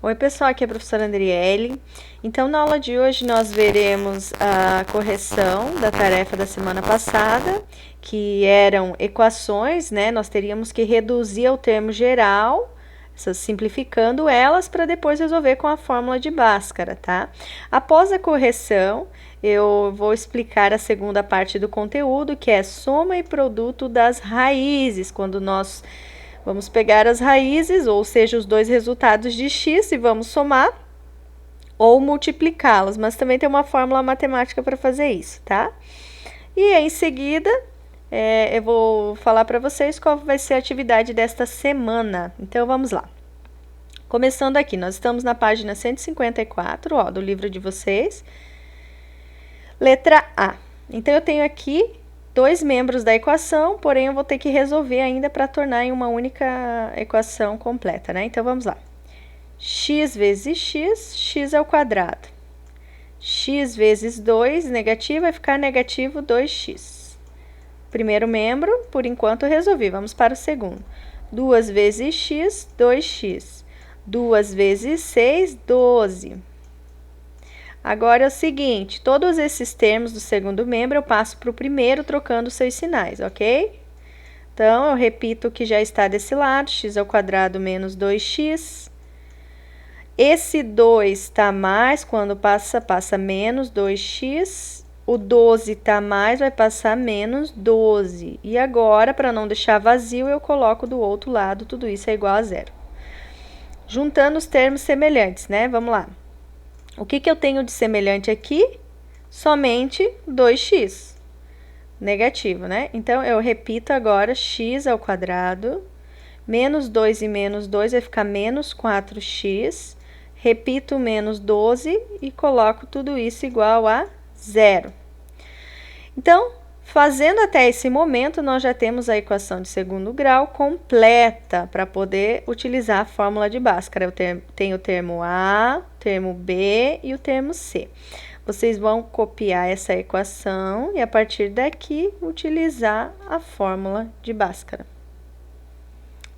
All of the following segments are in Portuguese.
Oi, pessoal, aqui é a professora Andriele. Então, na aula de hoje, nós veremos a correção da tarefa da semana passada, que eram equações, né? Nós teríamos que reduzir ao termo geral, simplificando elas, para depois resolver com a fórmula de Bhaskara, tá? Após a correção, eu vou explicar a segunda parte do conteúdo, que é soma e produto das raízes, quando nós vamos pegar as raízes, ou seja, os dois resultados de x, e vamos somar ou multiplicá-los, mas também tem uma fórmula matemática para fazer isso, tá? E em seguida, eu vou falar para vocês qual vai ser a atividade desta semana. Então, vamos lá. Começando aqui, nós estamos na página 154, ó, do livro de vocês. Letra A. Então, eu tenho aqui dois membros da equação, porém eu vou ter que resolver ainda para tornar em uma única equação completa, né? Então, vamos lá. X vezes x, x ao quadrado. X vezes 2, negativo, vai ficar negativo 2x. Primeiro membro, por enquanto, eu resolvi. Vamos para o segundo. 2 vezes x, 2x. 2 vezes 6, 12. Agora é o seguinte, todos esses termos do segundo membro eu passo para o primeiro trocando seus sinais, ok? Então, eu repito o que já está desse lado, x ao quadrado menos 2x. Esse 2 está mais, quando passa menos 2x. O 12 está mais, vai passar menos 12. E agora, para não deixar vazio, eu coloco do outro lado, tudo isso é igual a zero. Juntando os termos semelhantes, né? Vamos lá. O que eu tenho de semelhante aqui? Somente 2x. Negativo, né? Então, eu repito agora x ao quadrado. Menos 2 e menos 2 vai ficar menos 4x. Repito menos 12 e coloco tudo isso igual a zero. Então, fazendo até esse momento, nós já temos a equação de segundo grau completa para poder utilizar a fórmula de Bhaskara. Eu tenho o termo A, o termo B e o termo C. Vocês vão copiar essa equação e, a partir daqui, utilizar a fórmula de Bhaskara.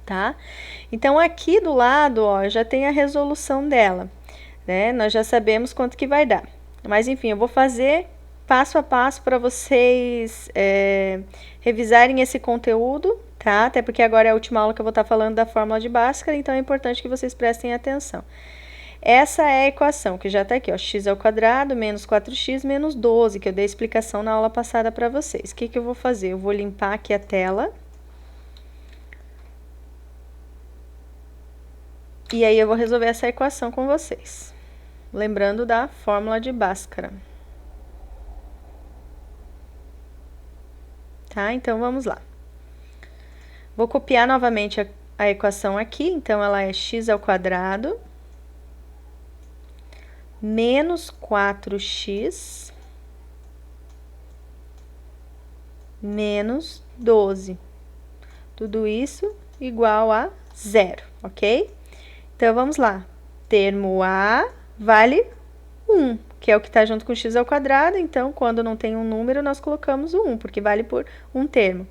Tá? Então, aqui do lado, ó, já tem a resolução dela, né? Nós já sabemos quanto que vai dar. Mas, enfim, eu vou fazer passo a passo para vocês revisarem esse conteúdo, tá? Até porque agora é a última aula que eu vou estar falando da fórmula de Bhaskara, então é importante que vocês prestem atenção. Essa é a equação que já está aqui, ó, x ao quadrado menos 4x menos 12, que eu dei explicação na aula passada para vocês. O que eu vou fazer? Eu vou limpar aqui a tela. E aí eu vou resolver essa equação com vocês. Lembrando da fórmula de Bhaskara. Tá? Então, vamos lá. Vou copiar novamente a equação aqui. Então, ela é x ao quadrado menos 4x menos 12. Tudo isso igual a zero, ok? Então, vamos lá. Termo A vale 1, que é o que está junto com x ao quadrado. Então, quando não tem um número, nós colocamos o 1, porque vale por um termo.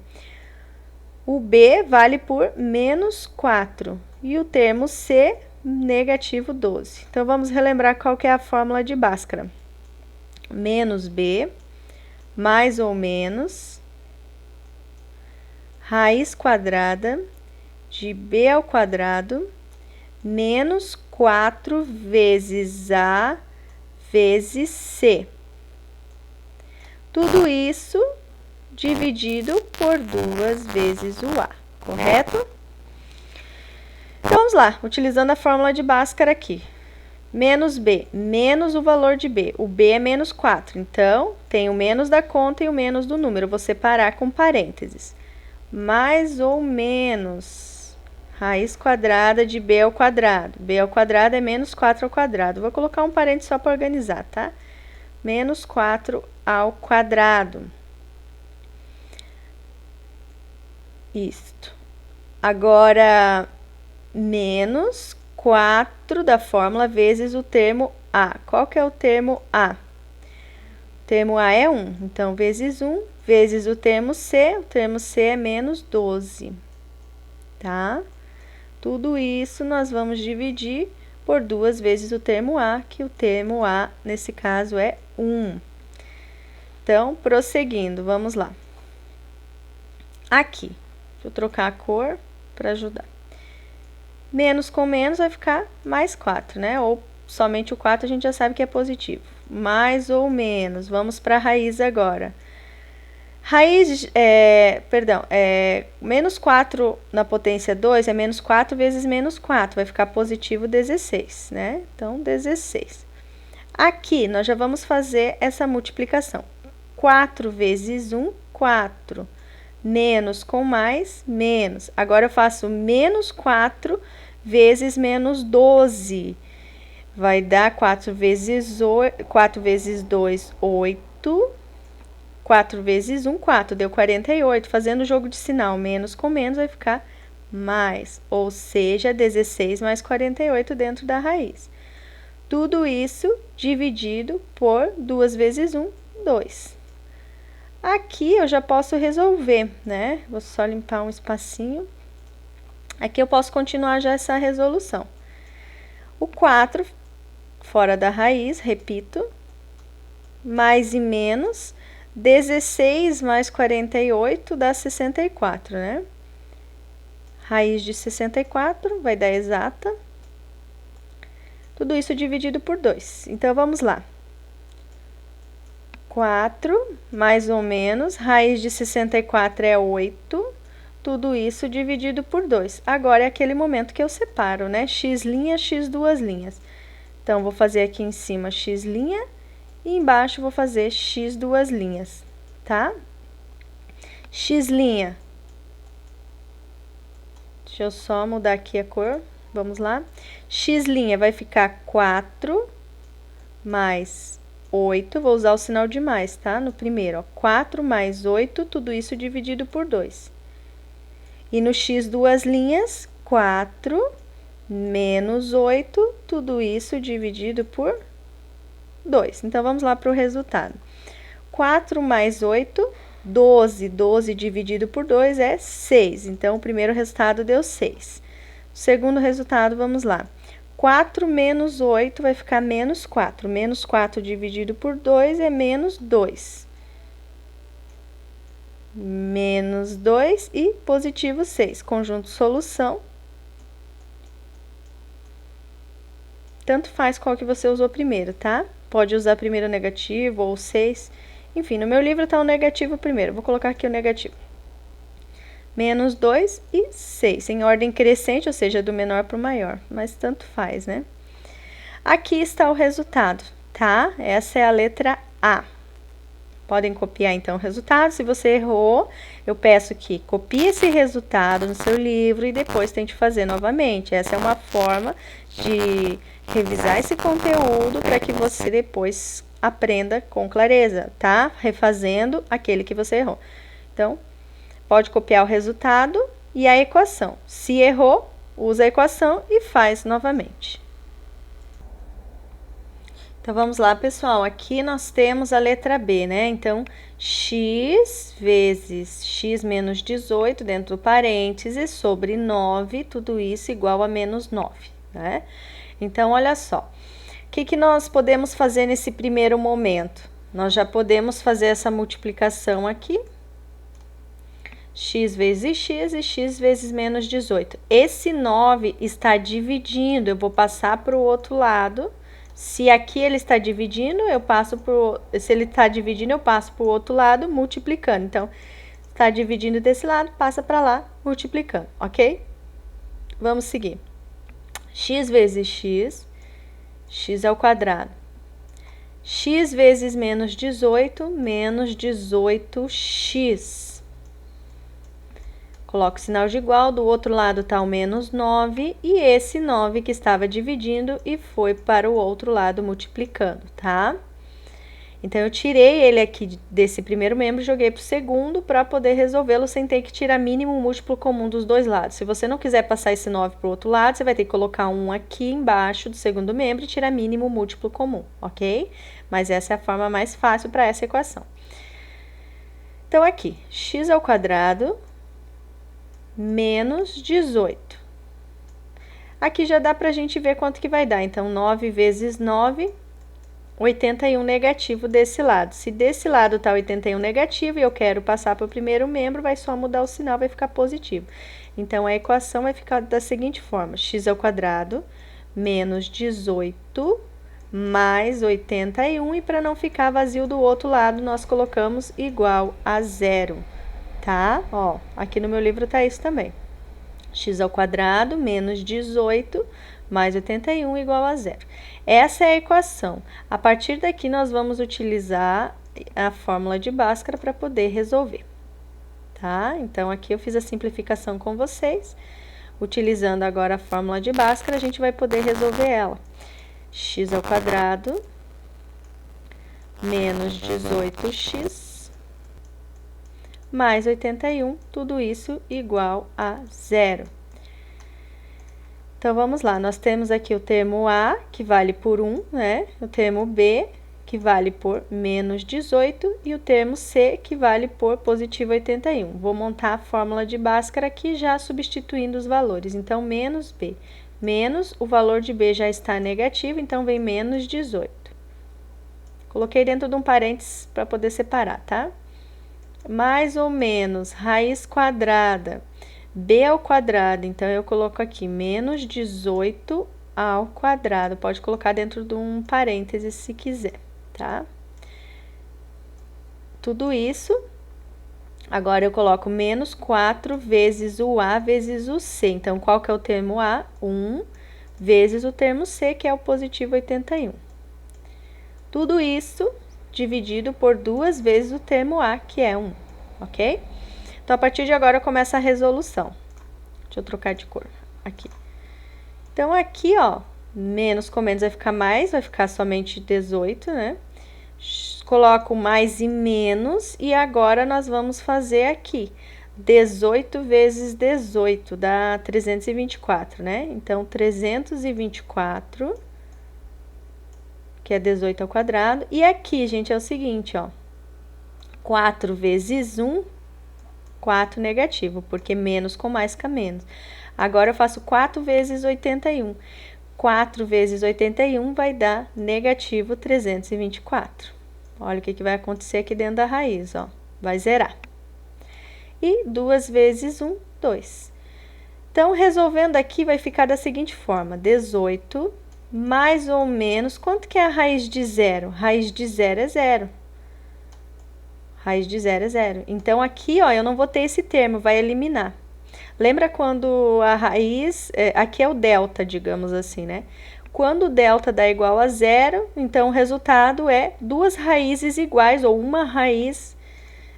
O B vale por menos 4. E o termo C, negativo 12. Então, vamos relembrar qual que é a fórmula de Bhaskara. Menos B, mais ou menos, raiz quadrada de B ao quadrado, menos 4 vezes A vezes C. Tudo isso dividido por 2 vezes o A, correto? Então, vamos lá, utilizando a fórmula de Bhaskara aqui. Menos B, menos o valor de B. O B é menos 4, então, tem o menos da conta e o menos do número. Vou separar com parênteses. Mais ou menos raiz quadrada de B ao quadrado. B ao quadrado é menos 4 ao quadrado. Vou colocar um parênteses só para organizar, tá? Menos 4 ao quadrado. Isto. Agora, menos 4 da fórmula vezes o termo A. Qual que é o termo A? O termo A é 1. Então, vezes 1, vezes o termo C. O termo C é menos 12. Tá? Tudo isso nós vamos dividir por 2 vezes o termo A, que o termo A, nesse caso, é 1. Então, prosseguindo, vamos lá. Aqui, deixa eu trocar a cor para ajudar. Menos com menos vai ficar mais 4, né? Ou somente o 4 a gente já sabe que é positivo. Mais ou menos, vamos para a raiz agora. Raiz, menos 4 na potência 2 é menos 4 vezes menos 4, vai ficar positivo 16, né? Então, 16. Aqui, nós já vamos fazer essa multiplicação. 4 vezes 1, 4. Menos com mais, menos. Agora, eu faço menos 4 vezes menos 12. Vai dar 4 vezes 2, 8. 4 vezes 1, 4. Deu 48. Fazendo o jogo de sinal, menos com menos vai ficar mais. Ou seja, 16 mais 48 dentro da raiz. Tudo isso dividido por 2 vezes 1, 2. Aqui eu já posso resolver, né? Vou só limpar um espacinho. Aqui eu posso continuar já essa resolução. O 4, fora da raiz, repito, mais e menos, 16 mais 48 dá 64, né? Raiz de 64 vai dar exata. Tudo isso dividido por 2. Então, vamos lá. 4, mais ou menos, raiz de 64 é 8, tudo isso dividido por 2. Agora é aquele momento que eu separo, né? X', x duas linhas. Então, vou fazer aqui em cima x' e embaixo vou fazer x duas linhas, tá? X', deixa eu só mudar aqui a cor, vamos lá. X' vai ficar 4 mais 8, vou usar o sinal de mais, tá? No primeiro, ó, 4 mais 8, tudo isso dividido por 2. E no x duas linhas, 4 menos 8, tudo isso dividido por 2. Então, vamos lá para o resultado. 4 mais 8, 12. 12 dividido por 2 é 6. Então, o primeiro resultado deu 6. O segundo resultado, vamos lá. 4 menos 8 vai ficar menos 4. Menos 4 dividido por 2 é menos 2. Menos 2 e positivo 6. Conjunto solução. Tanto faz qual que você usou primeiro, tá? Pode usar primeiro o negativo ou 6. Enfim, no meu livro tá o negativo primeiro. Vou colocar aqui o negativo. Menos 2 e 6, em ordem crescente, ou seja, do menor para o maior, mas tanto faz, né? Aqui está o resultado, tá? Essa é a letra A. Podem copiar, então, o resultado. Se você errou, eu peço que copie esse resultado no seu livro e depois tente fazer novamente. Essa é uma forma de revisar esse conteúdo para que você depois aprenda com clareza, tá? Refazendo aquele que você errou. Então, pode copiar o resultado e a equação. Se errou, usa a equação e faz novamente. Então, vamos lá, pessoal. Aqui nós temos a letra B, né? Então, x vezes x menos 18, dentro do parênteses, sobre 9, tudo isso igual a menos 9, né? Então, olha só. O que nós podemos fazer nesse primeiro momento? Nós já podemos fazer essa multiplicação aqui. X vezes x e x vezes menos 18. Esse 9 está dividindo, eu vou passar para o outro lado. Se aqui ele está dividindo, eu passo se ele está dividindo, eu passo para o outro lado, multiplicando. Então, está dividindo desse lado, passa para lá, multiplicando, ok? Vamos seguir. X vezes x, x ao quadrado. X vezes menos 18, menos 18x. Coloco o sinal de igual, do outro lado está o menos 9, e esse 9 que estava dividindo e foi para o outro lado multiplicando, tá? Então, eu tirei ele aqui desse primeiro membro e joguei para o segundo para poder resolvê-lo sem ter que tirar mínimo múltiplo comum dos dois lados. Se você não quiser passar esse 9 para o outro lado, você vai ter que colocar um aqui embaixo do segundo membro e tirar mínimo múltiplo comum, ok? Mas essa é a forma mais fácil para essa equação. Então, aqui, x ao quadrado menos 18. Aqui já dá pra gente ver quanto que vai dar. Então, 9 vezes 9, 81 negativo desse lado. Se desse lado tá 81 negativo e eu quero passar para o primeiro membro, vai só mudar o sinal, vai ficar positivo. Então, a equação vai ficar da seguinte forma: x ao quadrado menos 18 mais 81. E para não ficar vazio do outro lado, nós colocamos igual a zero, tá? Ó, aqui no meu livro tá isso também. X ao quadrado menos 18 mais 81 igual a zero. Essa é a equação. A partir daqui, nós vamos utilizar a fórmula de Bhaskara para poder resolver, tá? Então, aqui eu fiz a simplificação com vocês. Utilizando agora a fórmula de Bhaskara, a gente vai poder resolver ela. X ao quadrado menos 18x mais 81, tudo isso igual a zero. Então, vamos lá, nós temos aqui o termo A, que vale por 1, né? O termo B, que vale por menos 18, e o termo C, que vale por positivo 81. Vou montar a fórmula de Bhaskara aqui, já substituindo os valores. Então, menos B. Menos, o valor de B já está negativo, então vem menos 18. Coloquei dentro de um parênteses para poder separar, tá? Mais ou menos, raiz quadrada, b ao quadrado, então eu coloco aqui menos 18 ao quadrado, pode colocar dentro de um parênteses se quiser, tá? Tudo isso, agora eu coloco menos 4 vezes o A vezes o C, então qual que é o termo A? 1 vezes o termo C, que é o positivo 81. Tudo isso dividido por 2 vezes o termo A, que é 1, ok? Então, a partir de agora, começa a resolução. Deixa eu trocar de cor aqui. Então, aqui, ó, menos com menos vai ficar mais, vai ficar somente 18, né? Coloco mais e menos, e agora nós vamos fazer aqui 18 vezes 18, dá 324, né? Então, 324... que é 18 ao quadrado. E aqui, gente, é o seguinte, ó. 4 vezes 1, 4 negativo, porque menos com mais fica menos. Agora, eu faço 4 vezes 81. 4 vezes 81 vai dar negativo 324. Olha o que vai acontecer aqui dentro da raiz, ó. Vai zerar. E 2 vezes 1, 2. Então, resolvendo aqui, vai ficar da seguinte forma: 18... mais ou menos, quanto que é a raiz de zero? Raiz de zero é zero. Raiz de zero é zero. Então, aqui, ó, eu não vou ter esse termo, vai eliminar. Lembra quando a raiz, aqui é o delta, digamos assim, né? Quando o delta dá igual a zero, então o resultado é duas raízes iguais, ou uma raiz,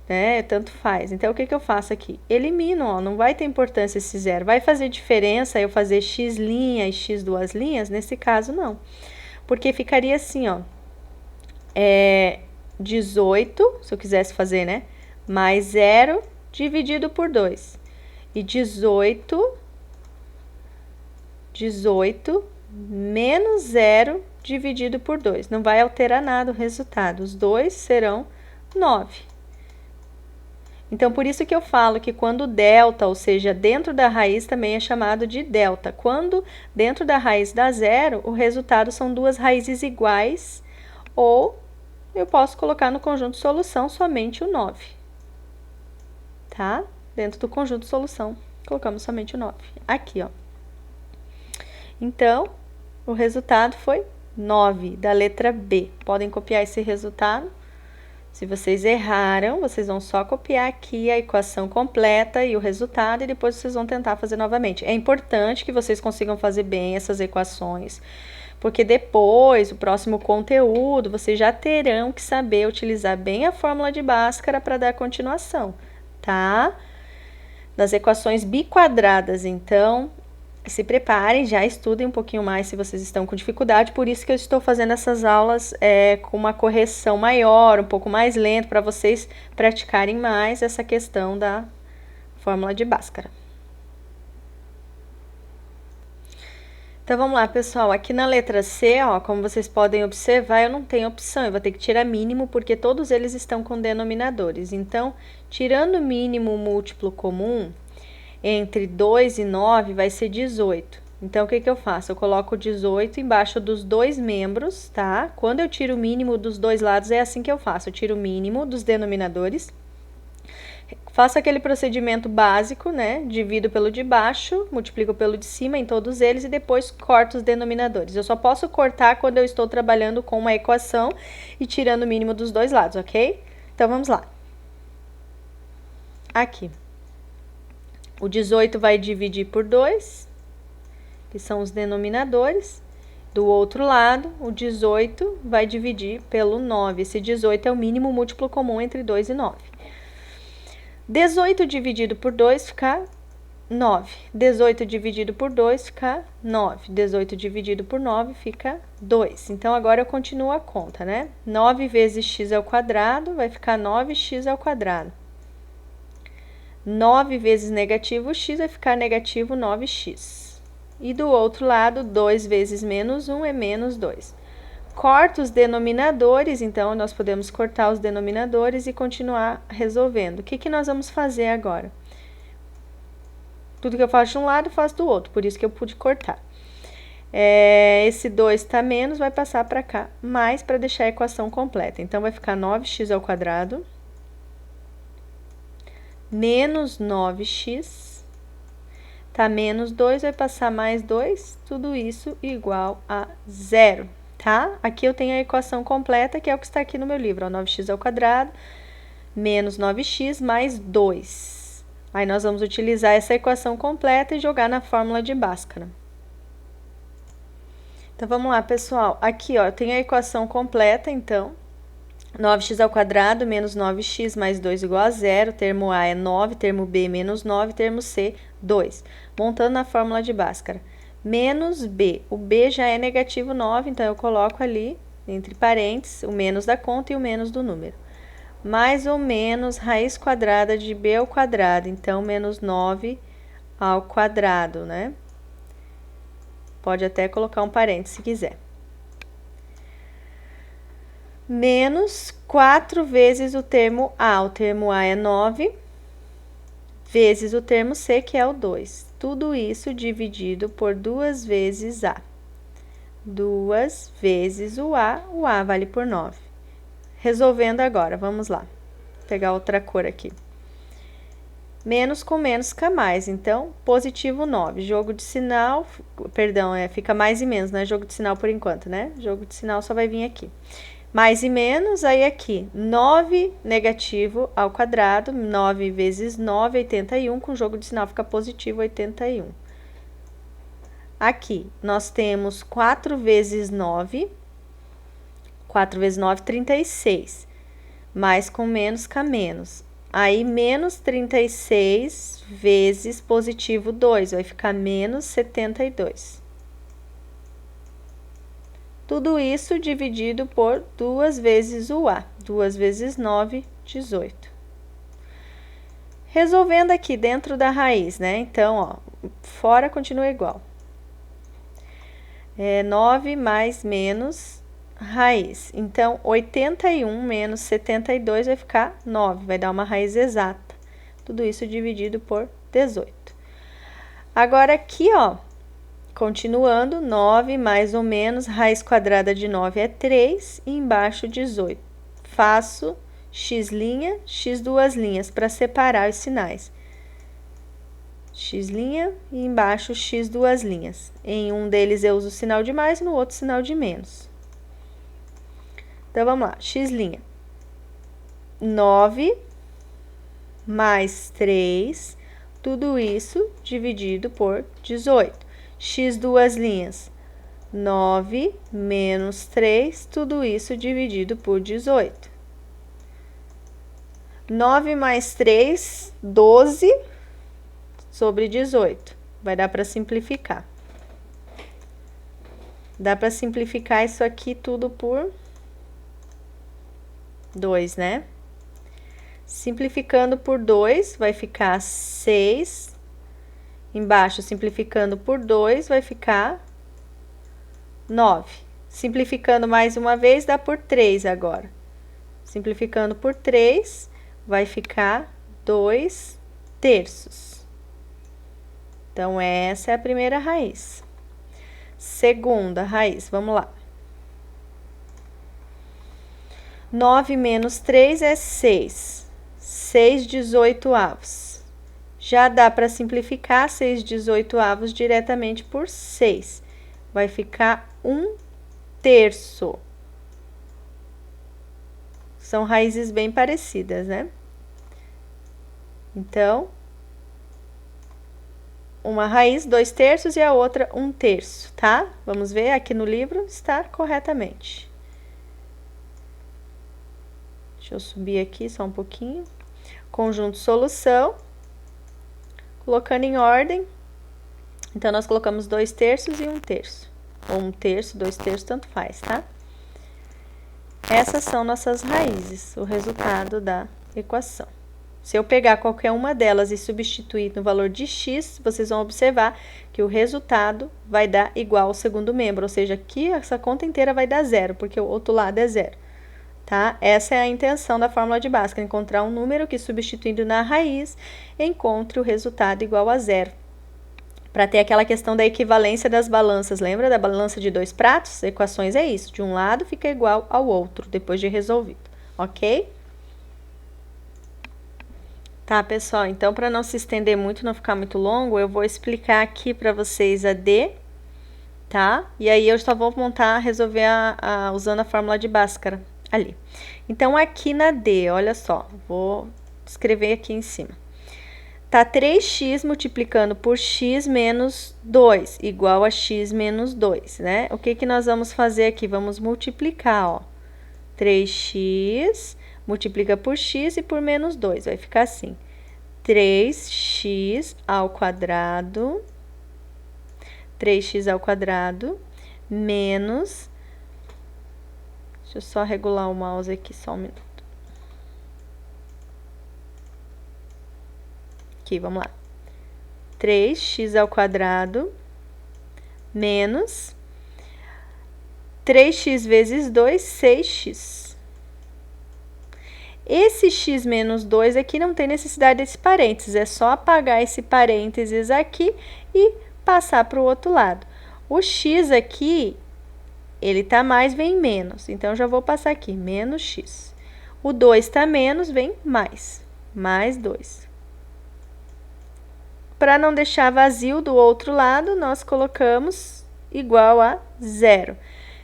né? Tanto faz. Então, o que que eu faço aqui? Elimino, ó, não vai ter importância esse zero. Vai fazer diferença eu fazer x' e x duas linhas? Nesse caso, não. Porque ficaria assim, ó. 18, se eu quisesse fazer, né? Mais 0 dividido por 2. E 18 menos 0 dividido por 2. Não vai alterar nada o resultado. Os dois serão 9. Então, por isso que eu falo que quando delta, ou seja, dentro da raiz, também é chamado de delta. Quando dentro da raiz dá zero, o resultado são duas raízes iguais, ou eu posso colocar no conjunto solução somente o 9. Tá? Dentro do conjunto solução, colocamos somente o 9. Aqui, ó. Então, o resultado foi 9, da letra B. Podem copiar esse resultado. Se vocês erraram, vocês vão só copiar aqui a equação completa e o resultado, e depois vocês vão tentar fazer novamente. É importante que vocês consigam fazer bem essas equações, porque depois, o próximo conteúdo, vocês já terão que saber utilizar bem a fórmula de Bhaskara para dar continuação, tá? Das equações biquadradas, então, se preparem, já estudem um pouquinho mais se vocês estão com dificuldade, por isso que eu estou fazendo essas aulas com uma correção maior, um pouco mais lento, para vocês praticarem mais essa questão da fórmula de Bhaskara. Então, vamos lá, pessoal. Aqui na letra C, ó, como vocês podem observar, eu não tenho opção, eu vou ter que tirar mínimo, porque todos eles estão com denominadores. Então, tirando o mínimo múltiplo comum, entre 2 e 9 vai ser 18. Então, o que que eu faço? Eu coloco o 18 embaixo dos dois membros, tá? Quando eu tiro o mínimo dos dois lados, é assim que eu faço. Eu tiro o mínimo dos denominadores, faço aquele procedimento básico, né? Divido pelo de baixo, multiplico pelo de cima em todos eles e depois corto os denominadores. Eu só posso cortar quando eu estou trabalhando com uma equação e tirando o mínimo dos dois lados, ok? Então, vamos lá. Aqui. O 18 vai dividir por 2, que são os denominadores. Do outro lado, o 18 vai dividir pelo 9. Esse 18 é o mínimo múltiplo comum entre 2 e 9. 18 dividido por 2 fica 9. 18 dividido por 2 fica 9. 18 dividido por 9 fica 2. Então, agora eu continuo a conta, né? 9 vezes x ao quadrado vai ficar 9x ao quadrado. 9 vezes negativo x vai ficar negativo 9x. E do outro lado, 2 vezes menos 1 é menos 2. Corto os denominadores, então, nós podemos cortar os denominadores e continuar resolvendo. O que que nós vamos fazer agora? Tudo que eu faço de um lado, eu faço do outro, por isso que eu pude cortar. Esse 2 está menos, vai passar para cá, mais para deixar a equação completa. Então, vai ficar 9x ao quadrado menos 9x, tá menos 2, vai passar mais 2, tudo isso igual a zero, tá? Aqui eu tenho a equação completa, que é o que está aqui no meu livro, ó, 9x ao quadrado, menos 9x mais 2. Aí, nós vamos utilizar essa equação completa e jogar na fórmula de Bhaskara. Então, vamos lá, pessoal. Aqui, ó, eu tenho a equação completa, então, 9x ao quadrado menos 9x mais 2 igual a zero. Termo A é 9, termo B menos 9, termo C 2. Montando na fórmula de Bhaskara. Menos B. O B já é negativo 9, então eu coloco ali, entre parênteses, o menos da conta e o menos do número. Mais ou menos raiz quadrada de B ao quadrado, então menos 9 ao quadrado, né? Pode até colocar um parênteses se quiser. Menos 4 vezes o termo A. O termo A é 9, vezes o termo C, que é o 2. Tudo isso dividido por 2 vezes A. 2 vezes o A vale por 9. Resolvendo agora, vamos lá. Vou pegar outra cor aqui. Menos com menos fica mais, então, positivo 9. Jogo de sinal, perdão, fica mais e menos, não é jogo de sinal por enquanto, né? Jogo de sinal só vai vir aqui. Mais e menos, aí aqui, 9 negativo ao quadrado, 9 vezes 9, 81, com jogo de sinal fica positivo, 81. Aqui, nós temos 4 vezes 9, 4 vezes 9, 36. Mais com menos fica menos. Aí, menos 36 vezes positivo 2, vai ficar menos 72. Tudo isso dividido por 2 vezes o A. 2 vezes 9, 18. Resolvendo aqui dentro da raiz, né? Então, ó, fora continua igual. 9 mais menos raiz. Então, 81 menos 72 vai ficar 9. Vai dar uma raiz exata. Tudo isso dividido por 18. Agora, aqui, ó. Continuando, 9 mais ou menos, raiz quadrada de 9 é 3, e embaixo 18. Faço x', x duas linhas, para separar os sinais. X' e embaixo x duas linhas. Em um deles eu uso o sinal de mais, no outro sinal de menos. Então, vamos lá, x'. 9 mais 3, tudo isso dividido por 18. X duas linhas, 9 menos 3, tudo isso dividido por 18. 9 mais 3, 12 sobre 18. Vai dar para simplificar. Dá para simplificar isso aqui tudo por 2, né? Simplificando por 2, vai ficar 6. Embaixo, simplificando por 2, vai ficar 9. Simplificando mais uma vez, dá por 3 agora. Simplificando por 3, vai ficar 2 terços. Então, essa é a primeira raiz. segunda raiz. Vamos lá. 9 menos 3 é 6. 6/18. Já dá para simplificar 6/18 diretamente por 6. Vai ficar 1/3. São raízes bem parecidas, né? Então, uma raiz 2/3 e a outra 1/3, tá? Vamos ver, aqui no livro está corretamente. Deixa eu subir aqui só um pouquinho. Conjunto solução. Colocando em ordem. Então, nós colocamos 2/3 e 1/3. Ou 1/3, 2/3, tanto faz, tá? Essas são nossas raízes, o resultado da equação. Se eu pegar qualquer uma delas e substituir no valor de x, vocês vão observar que o resultado vai dar igual ao segundo membro. Ou seja, aqui essa conta inteira vai dar zero, porque o outro lado é zero. Tá? Essa é a intenção da fórmula de Bhaskara, encontrar um número que, substituindo na raiz, encontre o resultado igual a zero. Para ter aquela questão da equivalência das balanças, lembra da balança de 2 pratos? Equações é isso, de um lado fica igual ao outro, depois de resolvido, ok? Tá, pessoal, então para não se estender muito, não ficar muito longo, eu vou explicar aqui para vocês a D, tá? E aí eu só vou resolver usando a fórmula de Bhaskara ali. Então, aqui na D, olha só, vou escrever aqui em cima. Tá 3x multiplicando por x menos 2, igual a x menos 2, né? O que que nós vamos fazer aqui? Vamos multiplicar, ó. 3x multiplica por x e por menos 2, vai ficar assim. 3x ao quadrado, 3x ao quadrado, menos... Deixa eu só regular o mouse aqui, só um minuto. Aqui, vamos lá. 3x ao quadrado menos 3x vezes 2, 6x. Esse x menos 2 aqui não tem necessidade desse parênteses, é só apagar esse parênteses aqui e passar para o outro lado. O x aqui, ele tá mais, vem menos, então já vou passar aqui, menos x. O 2 tá menos, vem mais 2. Para não deixar vazio do outro lado, nós colocamos igual a zero.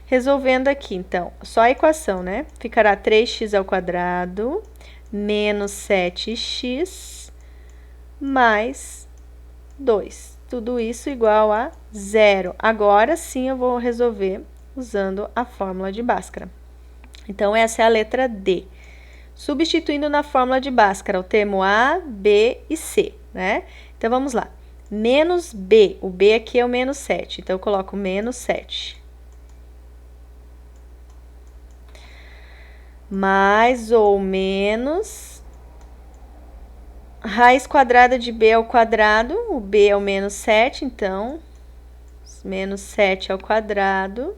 Resolvendo aqui, então, só a equação, né? Ficará 3x ao quadrado menos 7x mais 2. Tudo isso igual a zero. Agora sim eu vou resolver usando a fórmula de Bhaskara. Então, essa é a letra D. Substituindo na fórmula de Bhaskara o termo A, B e C, né? Então, vamos lá. Menos B, o B aqui é o menos 7, então eu coloco menos 7. Mais ou menos raiz quadrada de B ao quadrado, o B é o menos 7, então, menos 7 ao quadrado,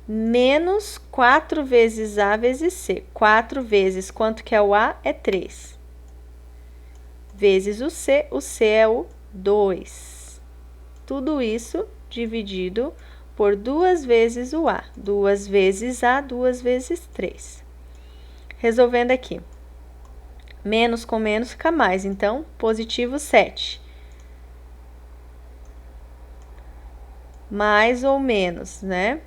menos 4 vezes A vezes C. 4 vezes quanto que é o A? É 3. Vezes o C é o 2. Tudo isso dividido por 2 vezes o A. 2 vezes A, 2 vezes 3. Resolvendo aqui. Menos com menos fica mais, então, positivo 7. Mais ou menos, né?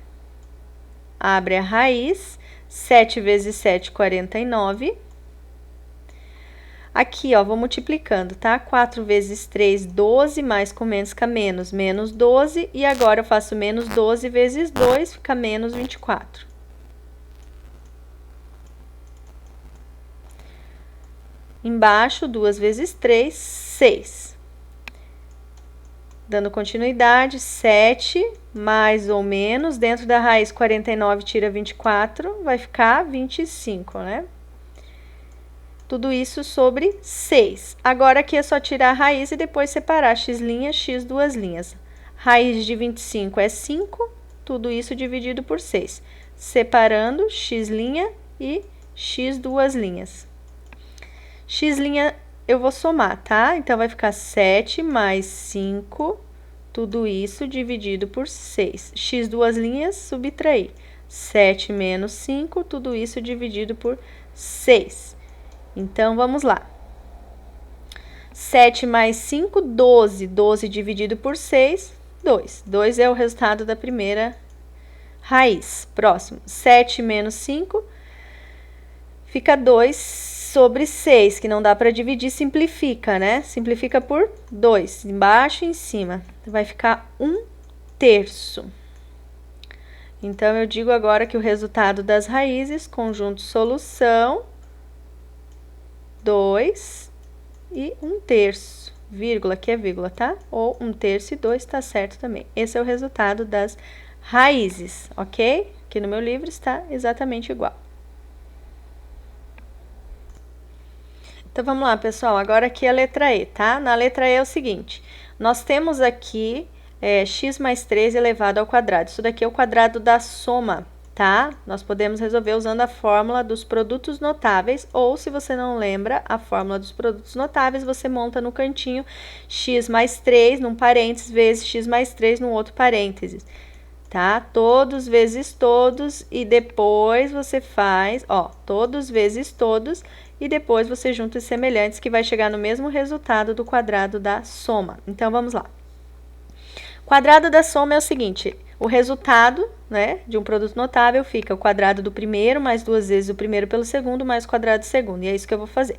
Abre a raiz, 7 vezes 7, 49. Aqui, ó, vou multiplicando, tá? 4 vezes 3, 12, mais com menos fica menos, menos 12. E agora eu faço menos 12 vezes 2, fica menos 24. Embaixo, 2 vezes 3, 6. Dando continuidade, 7 mais ou menos, dentro da raiz 49 tira 24, vai ficar 25, né? Tudo isso sobre 6. Agora, aqui é só tirar a raiz e depois separar x', x, duas linhas. Raiz de 25 é 5, tudo isso dividido por 6. Separando x' e x, duas linhas. X' eu vou somar, tá? Então, vai ficar 7 mais 5, tudo isso dividido por 6. X duas linhas, subtrair. 7 menos 5, tudo isso dividido por 6. Então, vamos lá. 7 mais 5, 12. 12 dividido por 6, 2. 2 é o resultado da primeira raiz. Próximo. 7 menos 5, fica 2 sobre 6, que não dá para dividir, simplifica, né? Simplifica por 2, embaixo e em cima. Vai ficar 1/3. Então, eu digo agora que o resultado das raízes, conjunto solução, 2 e 1/3. Vírgula, aqui é vírgula, tá? Ou 1/3 e 2 tá certo também. Esse é o resultado das raízes, ok? Aqui no meu livro está exatamente igual. Então, vamos lá, pessoal. Agora aqui é a letra E, tá? Na letra E é o seguinte. Nós temos aqui x mais 3 elevado ao quadrado. Isso daqui é o quadrado da soma, tá? Nós podemos resolver usando a fórmula dos produtos notáveis, ou se você não lembra a fórmula dos produtos notáveis, você monta no cantinho x mais 3 num parênteses vezes x mais 3 num outro parênteses, tá? Todos vezes todos e depois você faz, ó, todos vezes todos e depois você junta os semelhantes que vai chegar no mesmo resultado do quadrado da soma. Então, vamos lá. Quadrado da soma é o seguinte, o resultado, né, de um produto notável fica o quadrado do primeiro mais 2 vezes o primeiro pelo segundo mais o quadrado do segundo, e é isso que eu vou fazer.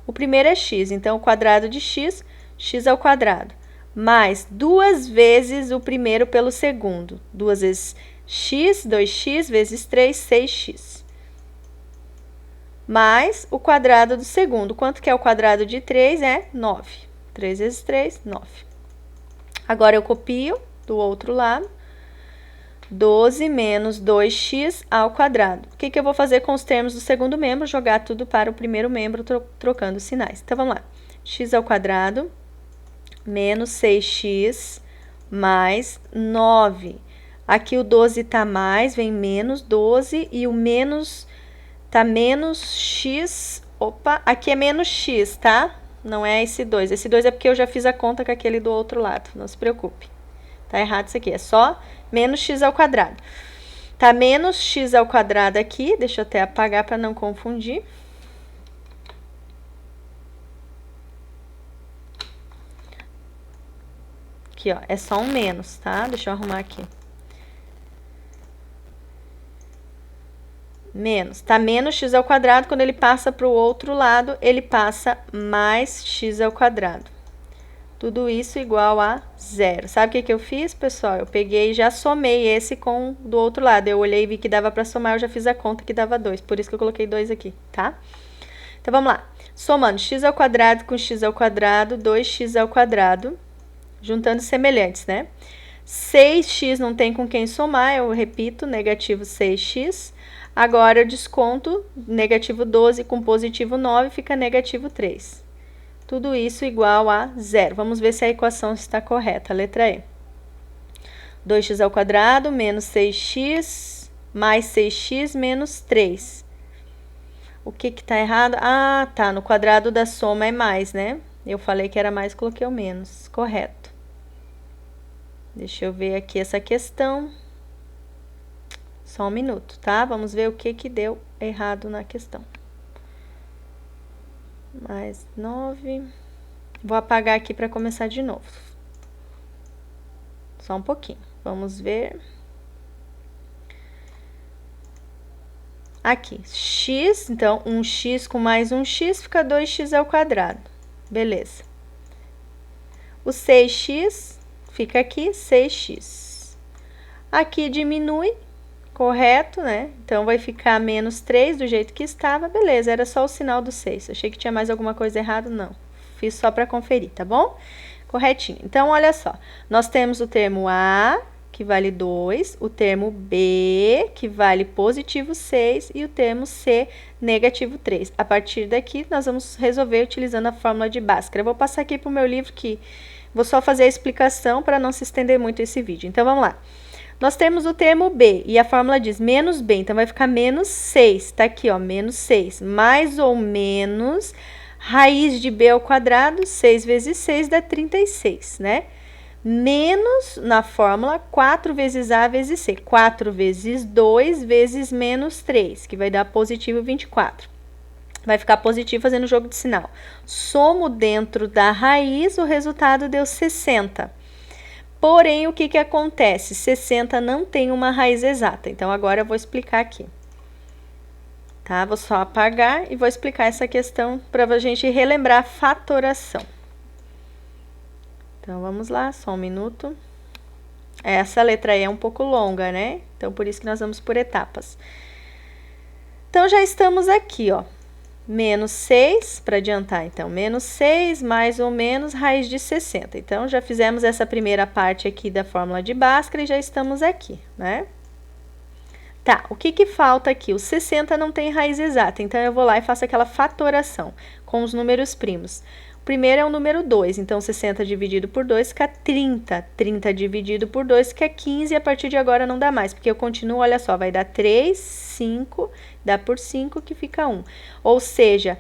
O primeiro é x, então o quadrado de x, x ao quadrado, mais 2 vezes o primeiro pelo segundo, 2 vezes x, 2x, vezes 3, 6x. Mais o quadrado do segundo. Quanto que é o quadrado de 3? É 9. 3 vezes 3, 9. Agora, eu copio do outro lado. 12 menos 2x ao quadrado. O que eu vou fazer com os termos do segundo membro? Jogar tudo para o primeiro membro, trocando os sinais. Então, vamos lá. X ao quadrado menos 6x mais 9. Aqui o 12 tá mais, vem menos 12 e o menos tá menos x. Opa, aqui é menos x, tá? Não é esse 2. Esse 2 é porque eu já fiz a conta com aquele do outro lado. Não se preocupe. Tá errado isso aqui. É só menos x ao quadrado. Tá menos x ao quadrado aqui. Deixa eu até apagar para não confundir. Aqui, ó. É só um menos, tá? Deixa eu arrumar aqui. Menos. Tá menos x ao quadrado, quando ele passa para o outro lado, ele passa mais x ao quadrado. Tudo isso igual a 0. Sabe o que eu fiz, pessoal? Eu peguei e já somei esse com do outro lado. Eu olhei e vi que dava para somar, eu já fiz a conta que dava 2. Por isso que eu coloquei 2 aqui, tá? Então, vamos lá. Somando x ao quadrado com x ao quadrado, 2x ao quadrado. Juntando semelhantes, né? 6x não tem com quem somar, eu repito, negativo 6x. Agora, eu desconto negativo 12 com positivo 9, fica negativo 3. Tudo isso igual a 0. Vamos ver se a equação está correta. Letra E. 2x ao quadrado menos 6x mais 6x menos 3. O que está errado? Ah, tá. No quadrado da soma é mais, né? Eu falei que era mais, coloquei o menos. Correto. Deixa eu ver aqui essa questão. Só um minuto, tá? Vamos ver o que deu errado na questão. Mais 9. Vou apagar aqui para começar de novo. Só um pouquinho. Vamos ver. Aqui, x, então, 1x com mais 1x fica 2x ao quadrado. Beleza. O 6x fica aqui, 6x. Aqui diminui. Correto, né? Então, vai ficar menos 3 do jeito que estava. Beleza, era só o sinal do 6. Achei que tinha mais alguma coisa errada, não. Fiz só para conferir, tá bom? Corretinho. Então, olha só. Nós temos o termo A, que vale 2. O termo B, que vale positivo 6. E o termo C, negativo 3. A partir daqui, nós vamos resolver utilizando a fórmula de Bhaskara. Eu vou passar aqui para o meu livro que vou só fazer a explicação para não se estender muito esse vídeo. Então, vamos lá. Nós temos o termo B, e a fórmula diz menos B, então vai ficar menos 6, tá aqui, ó, menos 6, mais ou menos raiz de B ao quadrado, 6 vezes 6 dá 36, né? menos, na fórmula, 4 vezes A vezes C. 4 vezes 2 vezes menos 3, que vai dar positivo 24. Vai ficar positivo fazendo jogo de sinal. Somo dentro da raiz, o resultado deu 60. Porém, o que acontece? 60 não tem uma raiz exata. Então, agora eu vou explicar aqui. Tá? Vou só apagar e vou explicar essa questão para a gente relembrar a fatoração. Então, vamos lá, só um minuto. Essa letra E é um pouco longa, né? Então, por isso que nós vamos por etapas. Então, já estamos aqui, ó. Menos 6, para adiantar, então, menos 6 mais ou menos raiz de 60. Então, já fizemos essa primeira parte aqui da fórmula de Bhaskara e já estamos aqui, né? Tá, o que falta aqui? O 60 não tem raiz exata, então eu vou lá e faço aquela fatoração com os números primos. O primeiro é o número 2, então 60 dividido por 2 fica 30. 30 dividido por 2 fica 15 e a partir de agora não dá mais, porque eu continuo, olha só, vai dar 3, 5, dá por 5 que fica 1. Ou seja,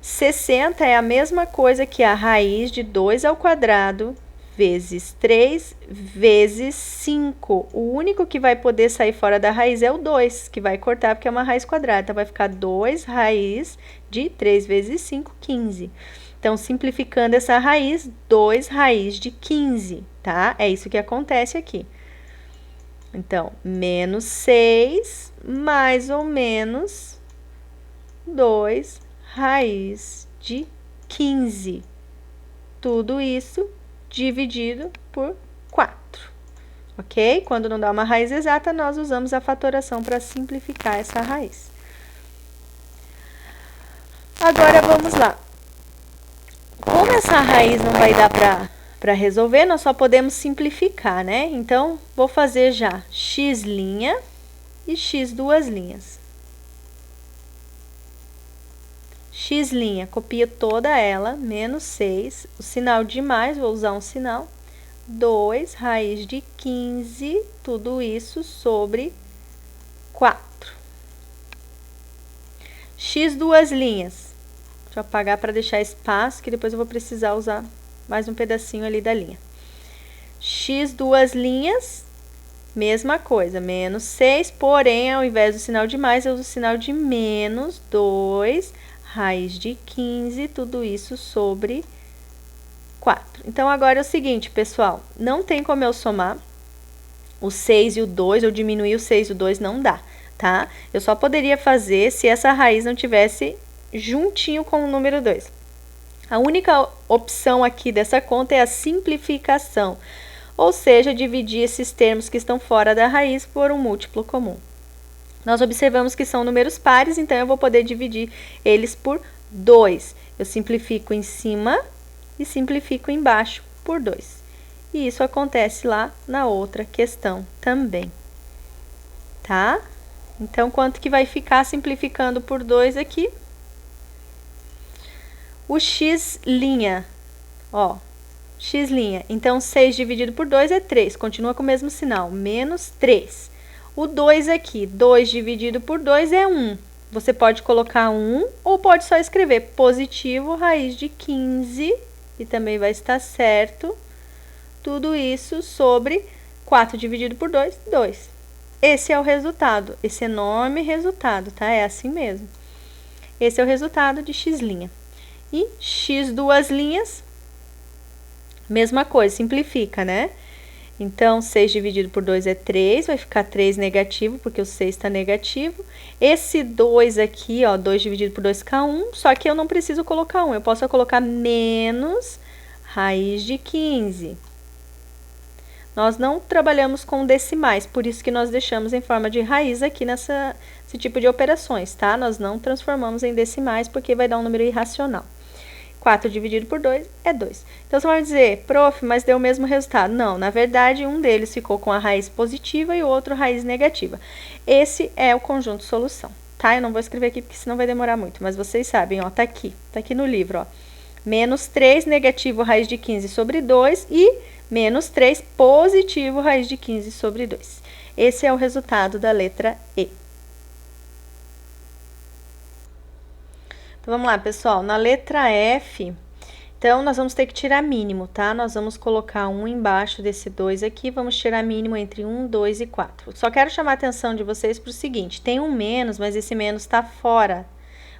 60 é a mesma coisa que a raiz de 2 ao quadrado vezes 3 vezes 5. O único que vai poder sair fora da raiz é o 2, que vai cortar porque é uma raiz quadrada. Então, vai ficar 2 raiz de 3 vezes 5, 15. Então, simplificando essa raiz, 2 raiz de 15, tá? É isso que acontece aqui. Então, menos 6, mais ou menos 2 raiz de 15. Tudo isso dividido por 4, ok? Quando não dá uma raiz exata, nós usamos a fatoração para simplificar essa raiz. Agora, vamos lá. Como essa raiz não vai dar para resolver, nós só podemos simplificar, né? Então, vou fazer já x' e x duas linhas. X', copio toda ela, menos 6, o sinal de mais, vou usar um sinal, 2 raiz de 15, tudo isso sobre 4. X duas linhas, deixa eu apagar para deixar espaço, que depois eu vou precisar usar mais um pedacinho ali da linha. X duas linhas, mesma coisa, menos 6, porém, ao invés do sinal de mais, eu uso o sinal de menos 2 raiz de 15, tudo isso sobre 4. Então, agora é o seguinte, pessoal, não tem como eu somar o 6 e o 2, ou diminuir o 6 e o 2, não dá, tá? Eu só poderia fazer se essa raiz não tivesse juntinho com o número 2. A única opção aqui dessa conta é a simplificação, ou seja, dividir esses termos que estão fora da raiz por um múltiplo comum. Nós observamos que são números pares, então eu vou poder dividir eles por 2. Eu simplifico em cima e simplifico embaixo por 2. E isso acontece lá na outra questão também. Tá? Então, quanto que vai ficar simplificando por 2 aqui? O x', ó, x'. Então, 6 dividido por 2 é 3, continua com o mesmo sinal, menos 3. O 2 aqui, 2 dividido por 2 é 1. Você pode colocar 1 ou pode só escrever positivo raiz de 15, e também vai estar certo. Tudo isso sobre 4 dividido por 2, 2. Esse é o resultado, esse enorme resultado, tá? É assim mesmo. Esse é o resultado de x'. E x duas linhas, mesma coisa, simplifica, né? Então, 6 dividido por 2 é 3, vai ficar 3 negativo, porque o 6 está negativo. Esse 2 aqui, ó, 2 dividido por 2 fica 1, só que eu não preciso colocar 1, eu posso colocar menos raiz de 15. Nós não trabalhamos com decimais, por isso que nós deixamos em forma de raiz aqui nesse tipo de operações, tá? Nós não transformamos em decimais, porque vai dar um número irracional. 4 dividido por 2 é 2. Então, você vai dizer, prof, mas deu o mesmo resultado. Não, na verdade, um deles ficou com a raiz positiva e o outro raiz negativa. Esse é o conjunto solução, tá? Eu não vou escrever aqui, porque senão vai demorar muito, mas vocês sabem, ó, tá aqui no livro, ó. Menos 3 negativo raiz de 15 sobre 2 e menos 3 positivo raiz de 15 sobre 2. Esse é o resultado da letra E. Então, vamos lá, pessoal. Na letra F, Então, nós vamos ter que tirar mínimo, tá? Nós vamos colocar 1 embaixo desse 2 aqui, vamos tirar mínimo entre 1, 2 e 4. Só quero chamar a atenção de vocês para o seguinte, tem um menos, mas esse menos está fora.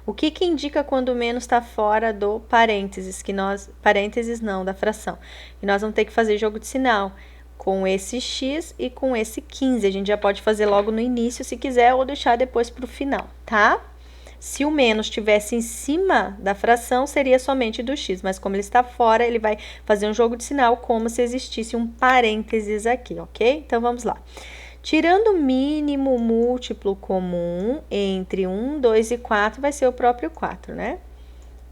O que que indica quando o menos está fora do parênteses, parênteses não, da fração? E nós vamos ter que fazer jogo de sinal com esse x e com esse 15. A gente já pode fazer logo no início, se quiser, ou deixar depois para o final, tá? Se o menos estivesse em cima da fração, seria somente do x, mas como ele está fora, ele vai fazer um jogo de sinal como se existisse um parênteses aqui, ok? Então, vamos lá. Tirando o mínimo múltiplo comum entre 1, 2 e 4, vai ser o próprio 4, né?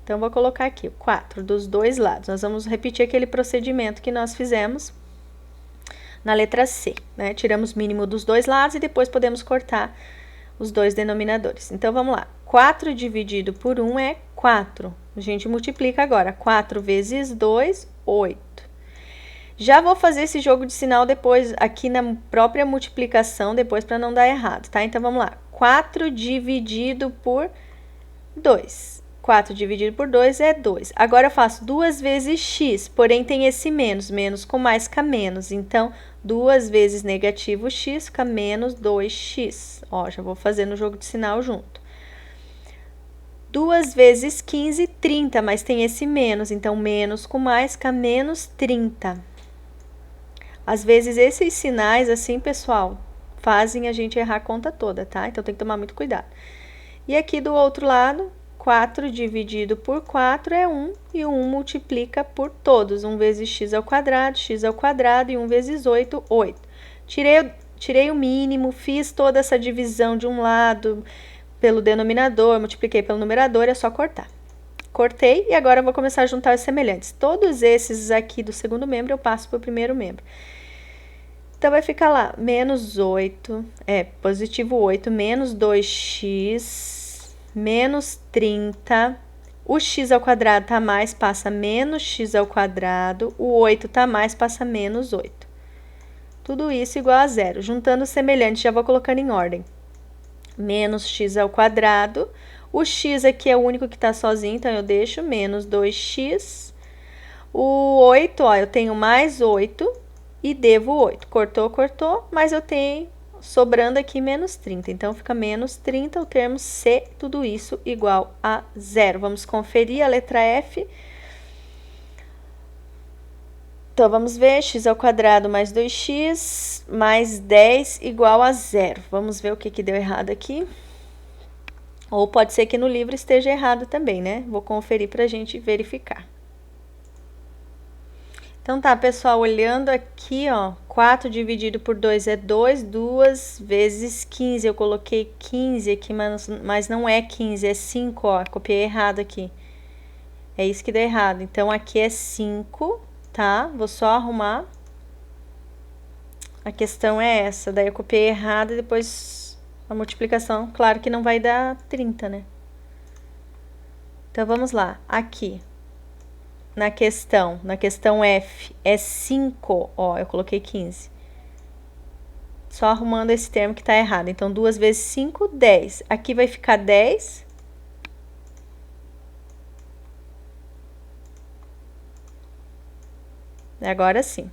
Então, vou colocar aqui o 4 dos dois lados. Nós vamos repetir aquele procedimento que nós fizemos na letra C, né? Tiramos o mínimo dos dois lados e depois podemos cortar os dois denominadores. Então, vamos lá. 4 dividido por 1 é 4. A gente multiplica agora. 4 vezes 2, 8. Já vou fazer esse jogo de sinal depois, aqui na própria multiplicação, depois para não dar errado, tá? Então, vamos lá. 4 dividido por 2. 4 dividido por 2 é 2. Agora, eu faço 2 vezes x, porém tem esse menos. Menos com mais fica menos. Então, 2 vezes negativo x fica menos 2x. Ó, já vou fazer no jogo de sinal junto. 2 vezes 15, 30, mas tem esse menos. Então, menos com mais fica menos 30. Às vezes, esses sinais, assim, pessoal, fazem a gente errar a conta toda, tá? Então, tem que tomar muito cuidado. E aqui do outro lado, 4 dividido por 4 é 1, e o 1 multiplica por todos. 1 vezes x ao quadrado, e 1 vezes 8, 8. Tirei o mínimo, fiz toda essa divisão de um lado pelo denominador, multipliquei pelo numerador, é só cortar. Cortei, e agora eu vou começar a juntar os semelhantes. Todos esses aqui do segundo membro, eu passo para o primeiro membro. Então, vai ficar lá, menos 8, positivo 8, menos 2x, menos 30, o x ao quadrado tá mais, passa menos x ao quadrado, o 8 tá mais, passa menos 8. Tudo isso igual a zero. Juntando os semelhantes, já vou colocando em ordem. Menos x ao quadrado, o x aqui é o único que tá sozinho, então eu deixo menos 2x. O 8, ó, eu tenho mais 8 e devo 8. Cortou, cortou, mas eu tenho sobrando aqui menos 30. Então, fica menos 30, o termo C, tudo isso igual a zero. Vamos conferir a letra F. Então, vamos ver, x ao quadrado mais 2x mais 10 igual a zero. Vamos ver o que deu errado aqui. Ou pode ser que no livro esteja errado também, né? Vou conferir para a gente verificar. Então, tá, pessoal, olhando aqui, ó, 4 dividido por 2 é 2, 2 vezes 15, eu coloquei 15 aqui, mas não é 15, é 5, ó, copiei errado aqui. É isso que deu errado. Então, aqui é 5, tá? Vou só arrumar. A questão é essa, daí eu copiei errado e depois a multiplicação, claro que não vai dar 30, né? Então, vamos lá, aqui. Na questão F, é 5, ó, eu coloquei 15. Só arrumando esse termo que tá errado. Então, 2 vezes 5, 10. Aqui vai ficar 10. Agora sim.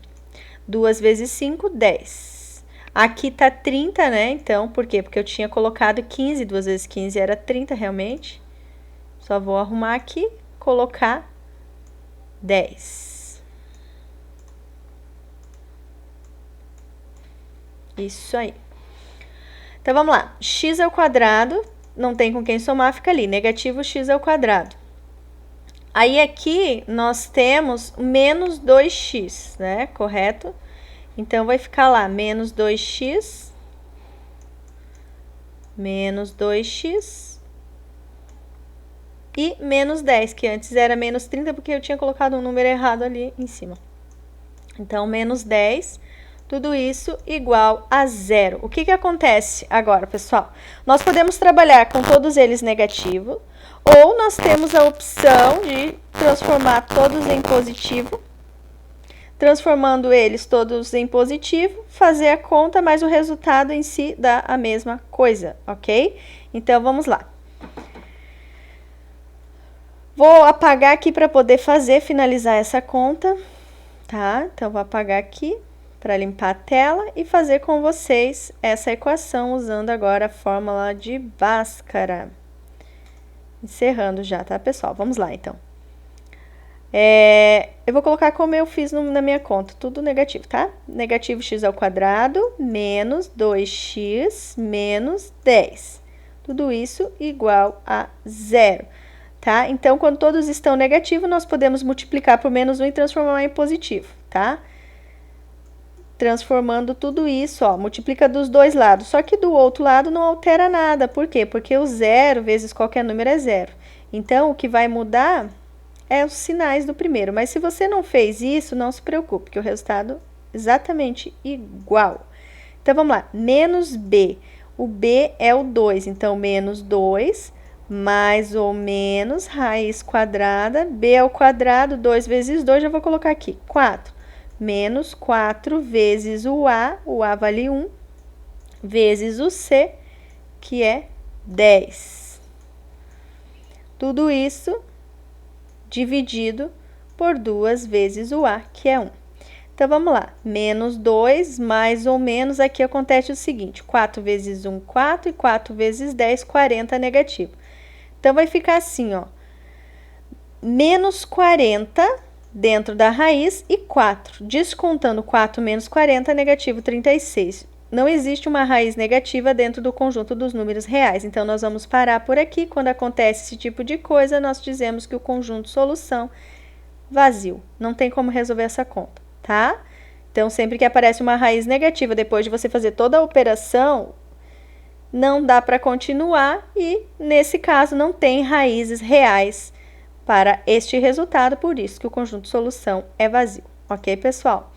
2 vezes 5, 10. Aqui tá 30, né? Então, por quê? Porque eu tinha colocado 15, 2 vezes 15 era 30 realmente. Só vou arrumar aqui, colocar 10. Isso aí. Então, vamos lá. X ao quadrado, não tem com quem somar, fica ali. Negativo x ao quadrado. Aí, aqui, nós temos menos 2x, né? Correto? Então, vai ficar lá, menos 2x, menos 2x. E menos 10, que antes era menos 30, porque eu tinha colocado um número errado ali em cima. Então, menos 10, tudo isso igual a zero. O que acontece agora, pessoal? Nós podemos trabalhar com todos eles negativos, ou nós temos a opção de transformar todos em positivo. Transformando eles todos em positivo, fazer a conta, mas o resultado em si dá a mesma coisa, ok? Então, vamos lá. Vou apagar aqui para poder finalizar essa conta, tá? Então, vou apagar aqui para limpar a tela e fazer com vocês essa equação usando agora a fórmula de Bhaskara. Encerrando já, tá, pessoal? Vamos lá, então. Eu vou colocar como eu fiz na minha conta, tudo negativo, tá? Negativo x ao quadrado menos 2x menos 10. Tudo isso igual a zero, tá? Então, quando todos estão negativos, nós podemos multiplicar por menos 1 e transformar em positivo, tá? Transformando tudo isso, ó, multiplica dos dois lados. Só que do outro lado não altera nada. Por quê? Porque o zero vezes qualquer número é zero. Então, o que vai mudar é os sinais do primeiro. Mas se você não fez isso, não se preocupe, que o resultado é exatamente igual. Então, vamos lá. Menos b. O b é o 2. Então, menos 2 mais ou menos raiz quadrada. B ao quadrado, 2 vezes 2, já vou colocar aqui, 4. Menos 4 vezes o A vale 1, vezes o C, que é 10. Tudo isso dividido por 2 vezes o A, que é 1. Então, vamos lá. Menos 2, mais ou menos, aqui acontece o seguinte. 4 vezes 1, 4, e 4 vezes 10, 40 negativo. Então, vai ficar assim, ó. Menos 40 dentro da raiz e 4. Descontando 4 menos 40, negativo 36. Não existe uma raiz negativa dentro do conjunto dos números reais. Então, nós vamos parar por aqui. Quando acontece esse tipo de coisa, nós dizemos que o conjunto solução vazio. Não tem como resolver essa conta, tá? Então, sempre que aparece uma raiz negativa, depois de você fazer toda a operação, não dá para continuar e, nesse caso, não tem raízes reais para este resultado, por isso que o conjunto solução é vazio. Ok, pessoal?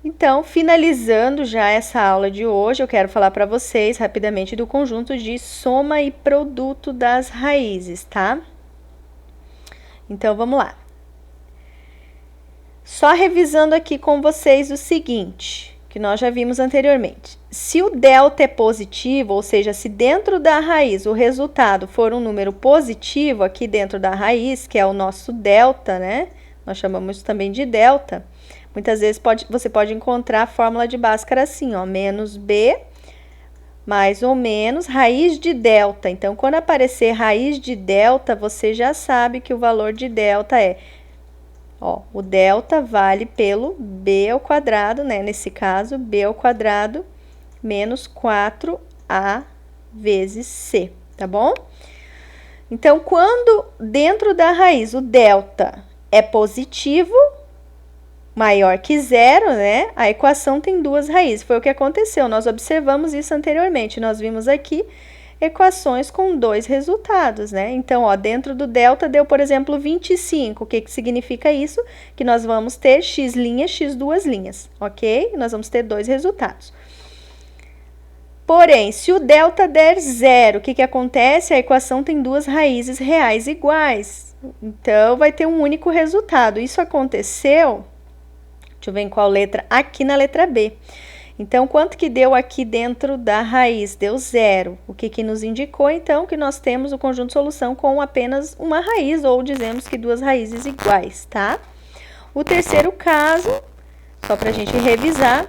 Então, finalizando já essa aula de hoje, eu quero falar para vocês rapidamente do conjunto de soma e produto das raízes, tá? Então, vamos lá. Só revisando aqui com vocês o seguinte, que nós já vimos anteriormente. Se o delta é positivo, ou seja, se dentro da raiz o resultado for um número positivo aqui dentro da raiz, que é o nosso delta, né? Nós chamamos também de delta. Muitas vezes você pode encontrar a fórmula de Bhaskara assim, ó, menos b, mais ou menos, raiz de delta. Então, quando aparecer raiz de delta, você já sabe que o valor de delta é, ó, o delta vale pelo b ao quadrado, né? Nesse caso, b ao quadrado menos 4a vezes c, tá bom? Então, quando dentro da raiz o delta é positivo, maior que zero, né? A equação tem duas raízes. Foi o que aconteceu, nós observamos isso anteriormente. Nós vimos aqui equações com dois resultados, né? Então, ó, dentro do delta deu, por exemplo, 25. O que significa isso? Que nós vamos ter x', x duas linhas, ok? Nós vamos ter dois resultados. Porém, se o delta der zero, o que acontece? A equação tem duas raízes reais iguais. Então, vai ter um único resultado. Isso aconteceu, deixa eu ver em qual letra, aqui na letra B. Então, quanto que deu aqui dentro da raiz? Deu zero. O que nos indicou, então, que nós temos o conjunto de solução com apenas uma raiz, ou dizemos que duas raízes iguais, tá? O terceiro caso, só para a gente revisar,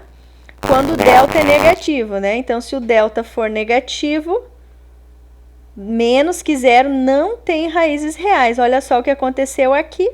quando o delta é negativo, né? Então, se o delta for negativo, menos que zero, não tem raízes reais. Olha só o que aconteceu aqui.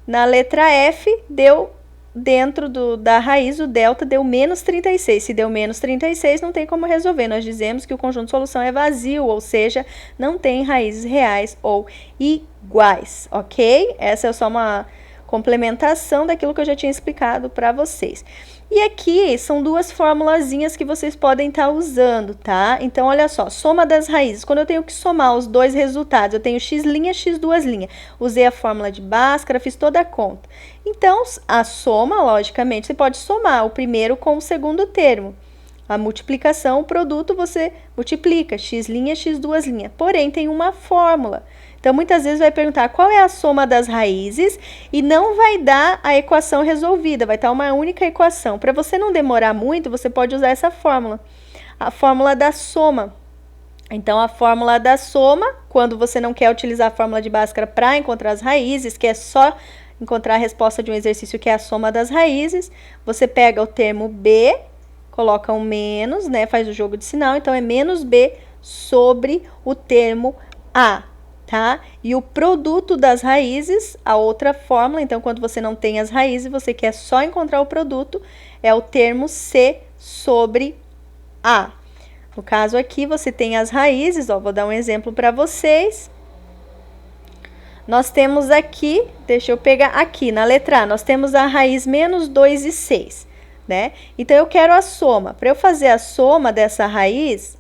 Na letra F, deu dentro da raiz, o delta deu menos 36. Se deu menos 36, não tem como resolver. Nós dizemos que o conjunto de solução é vazio, ou seja, não tem raízes reais ou iguais, ok? Essa é só uma complementação daquilo que eu já tinha explicado para vocês. E aqui são duas formulazinhas que vocês podem estar usando, tá? Então, olha só, soma das raízes. Quando eu tenho que somar os dois resultados, eu tenho x', x duas linhas. Usei a fórmula de Bhaskara, fiz toda a conta. Então, a soma, logicamente, você pode somar o primeiro com o segundo termo. A multiplicação, o produto, você multiplica x', x duas linhas. Porém, tem uma fórmula. Então, muitas vezes vai perguntar qual é a soma das raízes e não vai dar a equação resolvida, vai estar uma única equação. Para você não demorar muito, você pode usar essa fórmula, a fórmula da soma. Então, a fórmula da soma, quando você não quer utilizar a fórmula de Bhaskara para encontrar as raízes, que é só encontrar a resposta de um exercício que é a soma das raízes, você pega o termo B, coloca um menos, né? Faz o jogo de sinal, então é menos B sobre o termo A, tá? E o produto das raízes, a outra fórmula, então quando você não tem as raízes, você quer só encontrar o produto, é o termo C sobre A. No caso aqui, você tem as raízes, ó, vou dar um exemplo para vocês. Nós temos aqui, deixa eu pegar aqui, na letra A, nós temos a raiz menos 2 e 6, né? Então, eu quero a soma. Para eu fazer a soma dessa raiz,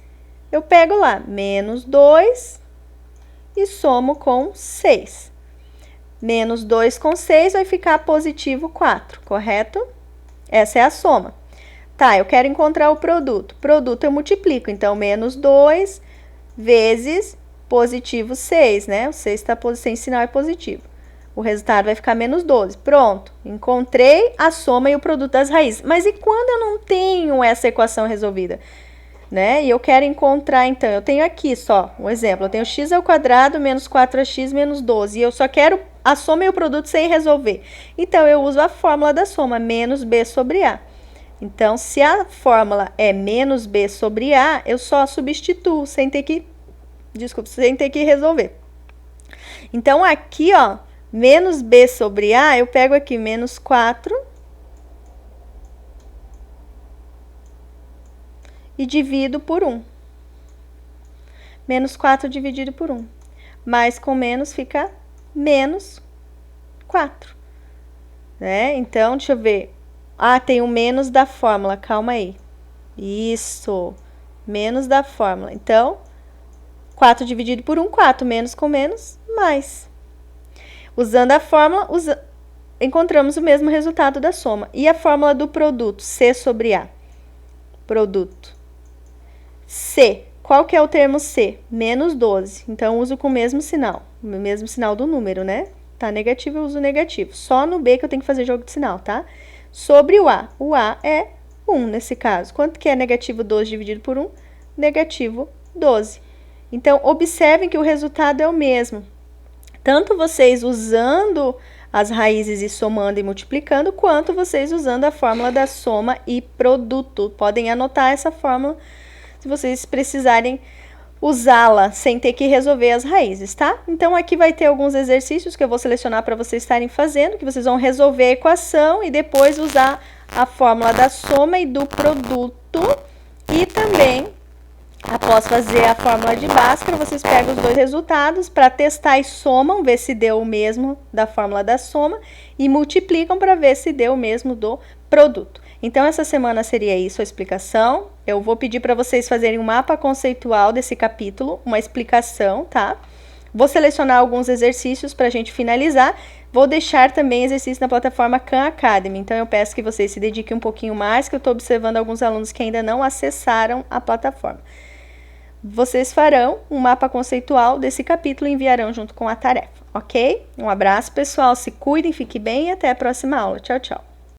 eu pego lá, menos 2 e somo com 6. Menos 2 com 6 vai ficar positivo 4, correto? Essa é a soma. Tá, eu quero encontrar o produto. Produto eu multiplico, então, menos 2 vezes positivo 6, né? O 6 está sem sinal, é positivo. O resultado vai ficar menos 12. Pronto, encontrei a soma e o produto das raízes. Mas e quando eu não tenho essa equação resolvida? Né? E eu quero encontrar, então, eu tenho aqui só um exemplo. Eu tenho x ao quadrado menos 4x menos 12. E eu só quero a soma e o produto sem resolver. Então, eu uso a fórmula da soma, menos b sobre a. Então, se a fórmula é menos b sobre a, eu só substituo, sem ter que resolver. Então, aqui, ó, menos b sobre a, eu pego aqui menos 4 e divido por 1. Menos 4 dividido por 1. Mais com menos fica menos 4. Né? Então, deixa eu ver. Ah, tem o menos da fórmula, calma aí. Isso, menos da fórmula. Então, 4 dividido por 1, 4. Menos com menos, mais. Usando a fórmula, encontramos o mesmo resultado da soma. E a fórmula do produto, C sobre A. Produto. C. Qual que é o termo C? Menos 12. Então, uso com o mesmo sinal do número, né? Tá negativo, eu uso negativo. Só no B que eu tenho que fazer jogo de sinal, tá? Sobre o A. O A é 1 nesse caso. Quanto que é negativo 12 dividido por 1? Negativo 12. Então, observem que o resultado é o mesmo. Tanto vocês usando as raízes e somando e multiplicando, quanto vocês usando a fórmula da soma e produto. Podem anotar essa fórmula se vocês precisarem usá-la sem ter que resolver as raízes, tá? Então, aqui vai ter alguns exercícios que eu vou selecionar para vocês estarem fazendo, que vocês vão resolver a equação e depois usar a fórmula da soma e do produto. E também, após fazer a fórmula de Bhaskara, vocês pegam os dois resultados para testar e somam, ver se deu o mesmo da fórmula da soma e multiplicam para ver se deu o mesmo do produto. Então, essa semana seria isso a explicação. Eu vou pedir para vocês fazerem um mapa conceitual desse capítulo, uma explicação, tá? Vou selecionar alguns exercícios para a gente finalizar. Vou deixar também exercício na plataforma Khan Academy. Então, eu peço que vocês se dediquem um pouquinho mais, que eu estou observando alguns alunos que ainda não acessaram a plataforma. Vocês farão um mapa conceitual desse capítulo e enviarão junto com a tarefa, ok? Um abraço, pessoal. Se cuidem, fiquem bem e até a próxima aula. Tchau, tchau.